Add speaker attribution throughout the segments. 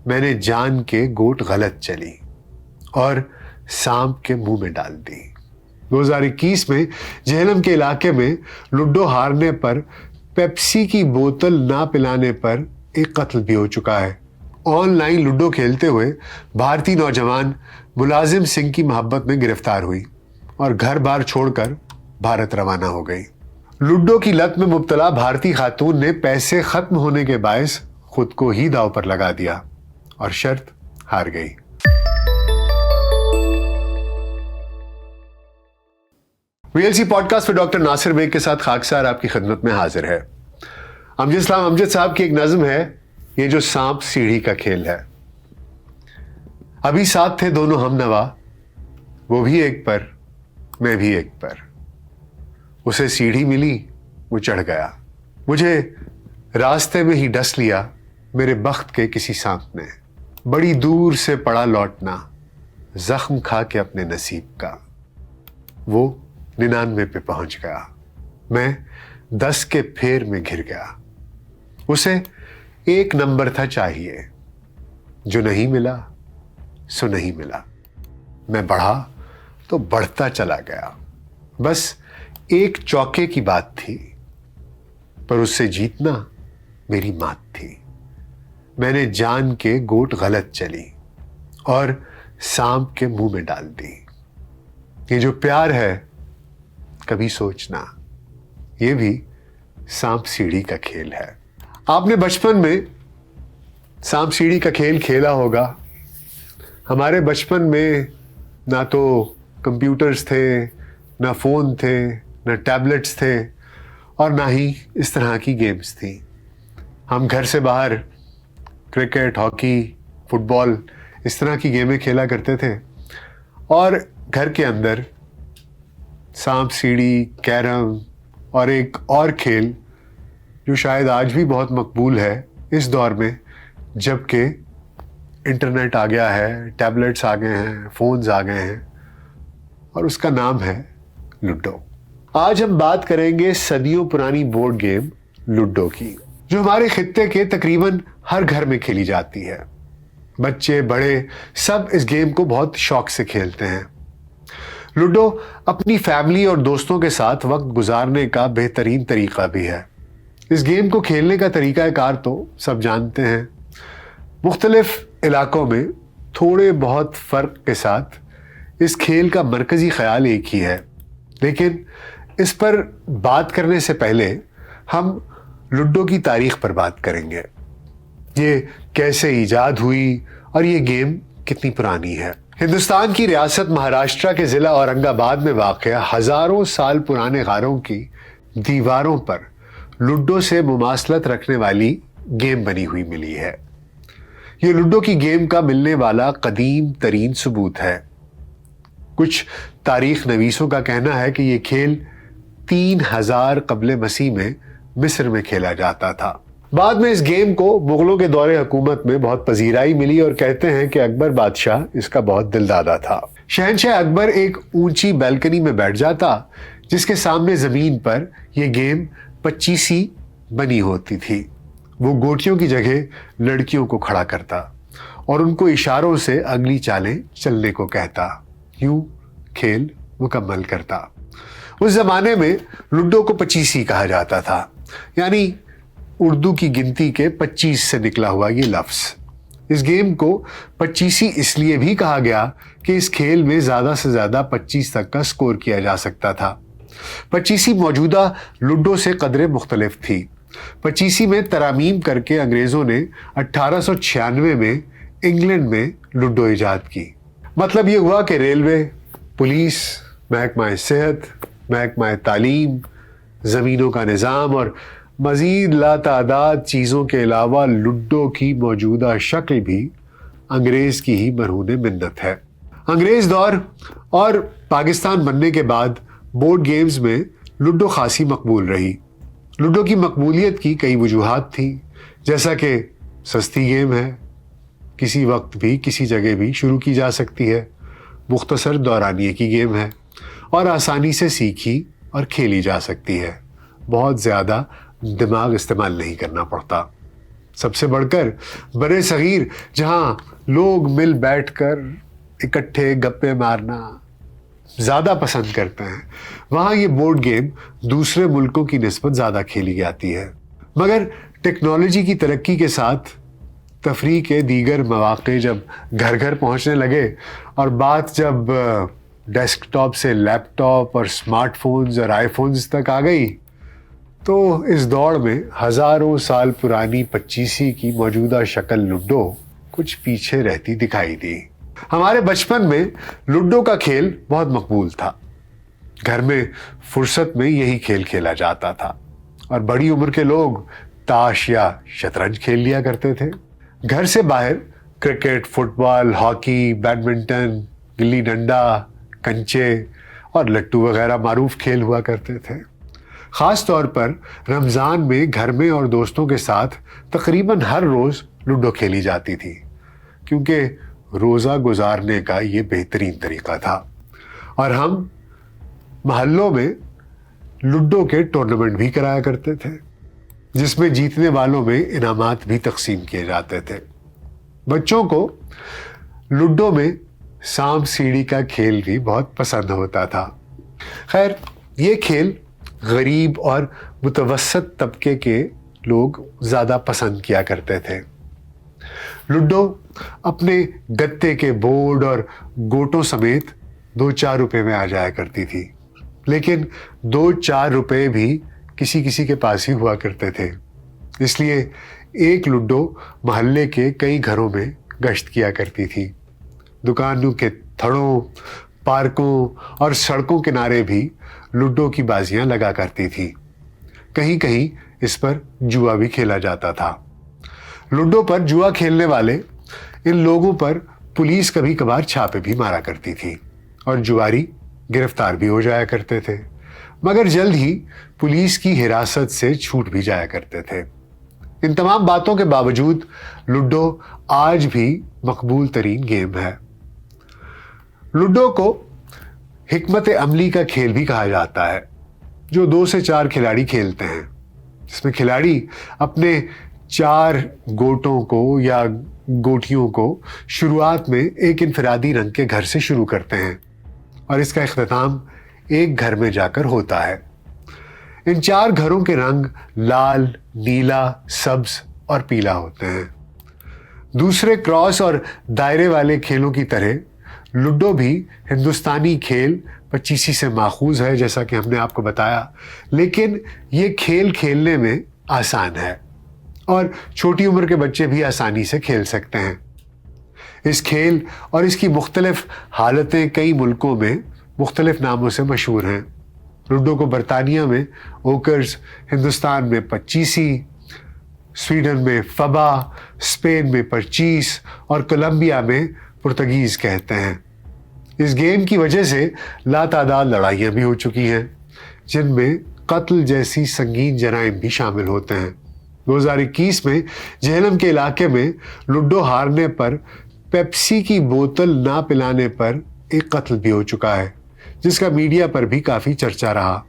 Speaker 1: میں نے جان کے گوٹ غلط چلی اور سانپ کے منہ میں ڈال دی۔ 2021 میں جہلم کے علاقے میں لوڈو ہارنے پر پیپسی کی بوتل نہ پلانے پر ایک قتل بھی ہو چکا ہے۔ آن لائن لوڈو کھیلتے ہوئے بھارتی نوجوان ملازم سنگھ کی محبت میں گرفتار ہوئی اور گھر بار چھوڑ کر بھارت روانہ ہو گئی۔ لوڈو کی لت میں مبتلا بھارتی خاتون نے پیسے ختم ہونے کے باعث خود کو ہی داؤ پر لگا دیا اور شرط ہار گئی۔ ویلسی پوڈ کاسٹ پہ ڈاکٹر ناصر بیگ کے ساتھ خاکسار آپ کی خدمت میں حاضر ہے۔ امجد اسلام امجد صاحب کی ایک نظم ہے، یہ جو سانپ سیڑھی کا کھیل ہے۔ ابھی ساتھ تھے دونوں ہم نوا، وہ بھی ایک پر میں بھی ایک پر، اسے سیڑھی ملی وہ چڑھ گیا، مجھے راستے میں ہی ڈس لیا میرے بخت کے کسی سانپ نے، بڑی دور سے پڑا لوٹنا زخم کھا کے اپنے نصیب کا، وہ 99 پہ پہنچ گیا، میں 10 کے پھیر میں گر گیا، اسے 1 نمبر تھا چاہیے، جو نہیں ملا سو نہیں ملا، میں بڑھا تو بڑھتا چلا گیا، بس ایک چوکے کی بات تھی، پر اس سے جیتنا میری مات تھی، میں نے جان کے گوٹ غلط چلی اور سانپ کے منہ میں ڈال دی، یہ جو پیار ہے کبھی سوچنا یہ بھی سانپ سیڑھی کا کھیل ہے۔ آپ نے بچپن میں سانپ سیڑھی کا کھیل کھیلا ہوگا۔ ہمارے بچپن میں نہ تو کمپیوٹرز تھے، نہ فون تھے، نہ ٹیبلٹس تھے، اور نہ ہی اس طرح کی گیمز تھیں۔ ہم گھر سے باہر کرکٹ، ہاکی، فٹ بال اس طرح کی گیمیں کھیلا کرتے تھے، اور گھر کے اندر سانپ سیڑھی، کیرم اور ایک اور کھیل جو شاید آج بھی بہت مقبول ہے اس دور میں، جبکہ انٹرنیٹ آ گیا ہے، ٹیبلٹس آ گئے ہیں، فونز آ گئے ہیں، اور اس کا نام ہے لوڈو۔ آج ہم بات کریں گے صدیوں پرانی بورڈ گیم لوڈو کی، جو ہمارے خطے کے تقریباً ہر گھر میں کھیلی جاتی ہے۔ بچے بڑے سب اس گیم کو بہت شوق سے کھیلتے ہیں۔ لوڈو اپنی فیملی اور دوستوں کے ساتھ وقت گزارنے کا بہترین طریقہ بھی ہے۔ اس گیم کو کھیلنے کا طریقہ کار تو سب جانتے ہیں، مختلف علاقوں میں تھوڑے بہت فرق کے ساتھ اس کھیل کا مرکزی خیال ایک ہی ہے، لیکن اس پر بات کرنے سے پہلے ہم لوڈو کی تاریخ پر بات کریں گے، یہ کیسے ایجاد ہوئی اور یہ گیم کتنی پرانی ہے۔ ہندوستان کی ریاست مہاراشٹرا کے ضلع اورنگ آباد میں واقع ہزاروں سال پرانے غاروں کی دیواروں پر لوڈو سے مماثلت رکھنے والی گیم بنی ہوئی ملی ہے۔ یہ لوڈو کی گیم کا ملنے والا قدیم ترین ثبوت ہے۔ کچھ تاریخ نویسوں کا کہنا ہے کہ یہ کھیل 3000 قبل مسیح میں مصر میں کھیلا جاتا تھا۔ بعد میں اس گیم کو مغلوں کے دور حکومت میں بہت پذیرائی ملی، اور کہتے ہیں کہ اکبر بادشاہ اس کا بہت دلدادہ تھا۔ شہنشاہ اکبر ایک اونچی بیلکنی میں بیٹھ جاتا، جس کے سامنے زمین پر یہ گیم 25 بنی ہوتی تھی۔ وہ گوٹیوں کی جگہ لڑکیوں کو کھڑا کرتا اور ان کو اشاروں سے اگلی چالیں چلنے کو کہتا، یوں کھیل مکمل کرتا۔ اس زمانے میں لوڈو کو 25 کہا جاتا تھا، یعنی اردو کی گنتی کے 25 سے نکلا ہوا یہ لفظ۔ اس گیم کو 25 اس لیے بھی کہا گیا کہ اس کھیل میں زیادہ سے زیادہ 25 تک کا سکور کیا جا سکتا تھا۔ 25 موجودہ لوڈو سے قدرے مختلف تھی۔ 25 میں ترامیم کر کے انگریزوں نے 1896 میں انگلینڈ میں لوڈو ایجاد کی۔ مطلب یہ ہوا کہ ریلوے، پولیس، محکمہ صحت، محکمہ تعلیم، زمینوں کا نظام اور مزید لاتعداد چیزوں کے علاوہ لوڈو کی موجودہ شکل بھی انگریز کی ہی مرہون منت ہے۔ انگریز دور اور پاکستان بننے کے بعد بورڈ گیمز میں لوڈو خاصی مقبول رہی۔ لوڈو کی مقبولیت کی کئی وجوہات تھیں، جیسا کہ سستی گیم ہے، کسی وقت بھی کسی جگہ بھی شروع کی جا سکتی ہے، مختصر دورانیے کی گیم ہے اور آسانی سے سیکھی اور کھیلی جا سکتی ہے، بہت زیادہ دماغ استعمال نہیں کرنا پڑتا۔ سب سے بڑھ کر برے صغیر جہاں لوگ مل بیٹھ کر اکٹھے گپے مارنا زیادہ پسند کرتے ہیں، وہاں یہ بورڈ گیم دوسرے ملکوں کی نسبت زیادہ کھیلی جاتی ہے۔ مگر ٹیکنالوجی کی ترقی کے ساتھ تفریح کے دیگر مواقع جب گھر گھر پہنچنے لگے اور بات جب ڈیسک ٹاپ سے لیپ ٹاپ اور اسمارٹ فونز اور آئی فونز تک آ گئی تو اس دوڑ میں ہزاروں سال پرانی پچیسی کی موجودہ شکل لوڈو کچھ پیچھے رہتی دکھائی دی۔ ہمارے بچپن میں لوڈو کا کھیل بہت مقبول تھا، گھر میں فرصت میں یہی کھیل کھیلا جاتا تھا اور بڑی عمر کے لوگ تاش یا شطرنج کھیل لیا کرتے تھے۔ گھر سے باہر کرکٹ، فٹ بال، ہاکی، بیڈمنٹن، گلی ڈنڈا، کنچے اور لٹو وغیرہ معروف کھیل ہوا کرتے تھے۔ خاص طور پر رمضان میں گھر میں اور دوستوں کے ساتھ تقریباً ہر روز لوڈو کھیلی جاتی تھی، کیونکہ روزہ گزارنے کا یہ بہترین طریقہ تھا، اور ہم محلوں میں لوڈو کے ٹورنامنٹ بھی کرایا کرتے تھے جس میں جیتنے والوں میں انعامات بھی تقسیم کیے جاتے تھے۔ بچوں کو لوڈو میں سانپ سیڑھی کا کھیل بھی بہت پسند ہوتا تھا۔ خیر، یہ کھیل غریب اور متوسط طبقے کے لوگ زیادہ پسند کیا کرتے تھے۔ لوڈو اپنے گتے کے بورڈ اور گوٹوں سمیت 2-4 روپے میں آ جایا کرتی تھی، لیکن 2-4 روپے بھی کسی کسی کے پاس ہی ہوا کرتے تھے، اس لیے ایک لوڈو محلے کے کئی گھروں میں گشت کیا کرتی تھی۔ دکانوں کے تھڑوں، پارکوں اور سڑکوں کنارے بھی لوڈو کی بازیاں لگا کرتی تھی۔ کہیں کہیں اس پر جوا بھی کھیلا جاتا تھا۔ لوڈو پر جوا کھیلنے والے ان لوگوں پر پولیس کبھی کبھار چھاپے بھی مارا کرتی تھی اور جواری گرفتار بھی ہو جایا کرتے تھے، مگر جلد ہی پولیس کی حراست سے چھوٹ بھی جایا کرتے تھے۔ ان تمام باتوں کے باوجود لوڈو آج بھی مقبول ترین گیم ہے۔ لوڈو کو حکمت عملی کا کھیل بھی کہا جاتا ہے، جو 2 سے 4 کھلاڑی کھیلتے ہیں، جس میں کھلاڑی اپنے 4 گوٹوں کو یا گوٹیوں کو شروعات میں ایک انفرادی رنگ کے گھر سے شروع کرتے ہیں اور اس کا اختتام ایک گھر میں جا کر ہوتا ہے۔ ان 4 گھروں کے رنگ لال، نیلا، سبز اور پیلا ہوتے ہیں۔ دوسرے کراس اور دائرے والے کھیلوں کی طرح لوڈو بھی ہندوستانی کھیل پچیسی سے ماخوذ ہے، جیسا کہ ہم نے آپ کو بتایا، لیکن یہ کھیل کھیلنے میں آسان ہے اور چھوٹی عمر کے بچے بھی آسانی سے کھیل سکتے ہیں۔ اس کھیل اور اس کی مختلف حالتیں کئی ملکوں میں مختلف ناموں سے مشہور ہیں۔ لوڈو کو برطانیہ میں اوکرز، ہندوستان میں پچیسی، سویڈن میں فبا، اسپین میں پرچیس اور کولمبیا میں پرتگیز کہتے ہیں۔ اس گیم کی وجہ سے لاتعداد لڑائیاں بھی ہو چکی ہیں، جن میں قتل جیسی سنگین جرائم بھی شامل ہوتے ہیں۔ 2021 میں جہلم کے علاقے میں لوڈو ہارنے پر پیپسی کی بوتل نہ پلانے پر ایک قتل بھی ہو چکا ہے، جس کا میڈیا پر بھی کافی چرچا رہا،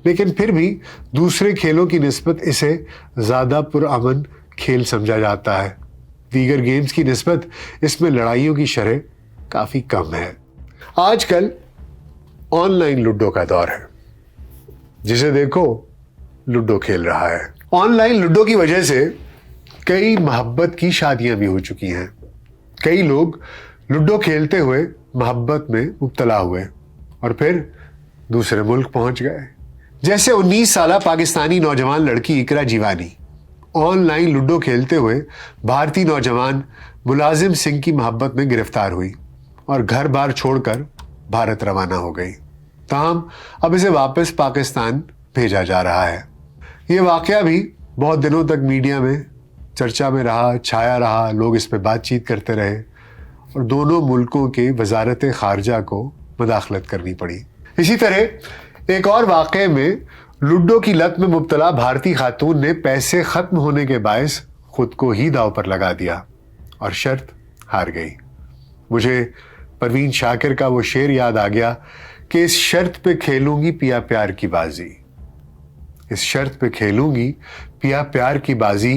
Speaker 1: لیکن پھر بھی دوسرے کھیلوں کی نسبت اسے زیادہ پرامن کھیل سمجھا جاتا ہے۔ دیگر گیمز کی نسبت اس میں لڑائیوں کی شرح کافی کم ہے۔ آج کل آن لائن لوڈو کا دور ہے، جسے دیکھو لوڈو کھیل رہا ہے۔ آن لائن لوڈو کی وجہ سے کئی محبت کی شادیاں بھی ہو چکی ہیں۔ کئی لوگ لوڈو کھیلتے ہوئے محبت میں مبتلا ہوئے اور پھر دوسرے ملک پہنچ گئے، جیسے 19 سالہ پاکستانی نوجوان لڑکی اقرا جیوانی آن لائن لوڈو کھیلتے ہوئے بھارتی نوجوان ملازم سنگھ کی محبت میں گرفتار ہوئی اور گھر بار چھوڑ کر بھارت روانہ ہو گئی۔ تاہم اب اسے واپس پاکستان بھیجا جا رہا ہے۔ یہ واقعہ بھی بہت دنوں تک میڈیا میں چرچا میں رہا، چھایا رہا، لوگ اس پہ بات چیت کرتے رہے اور دونوں ملکوں کے وزارت خارجہ کو مداخلت کرنی پڑی۔ اسی طرح ایک اور واقعے میں لوڈو کی لت میں مبتلا بھارتی خاتون نے پیسے ختم ہونے کے باعث خود کو ہی داؤ پر لگا دیا اور شرط ہار گئی۔ مجھے پروین شاکر کا وہ شعر یاد آ گیا کہ اس شرط پہ کھیلوں گی پیا پیار کی بازی، اس شرط پہ کھیلوں گی پیا پیار کی بازی،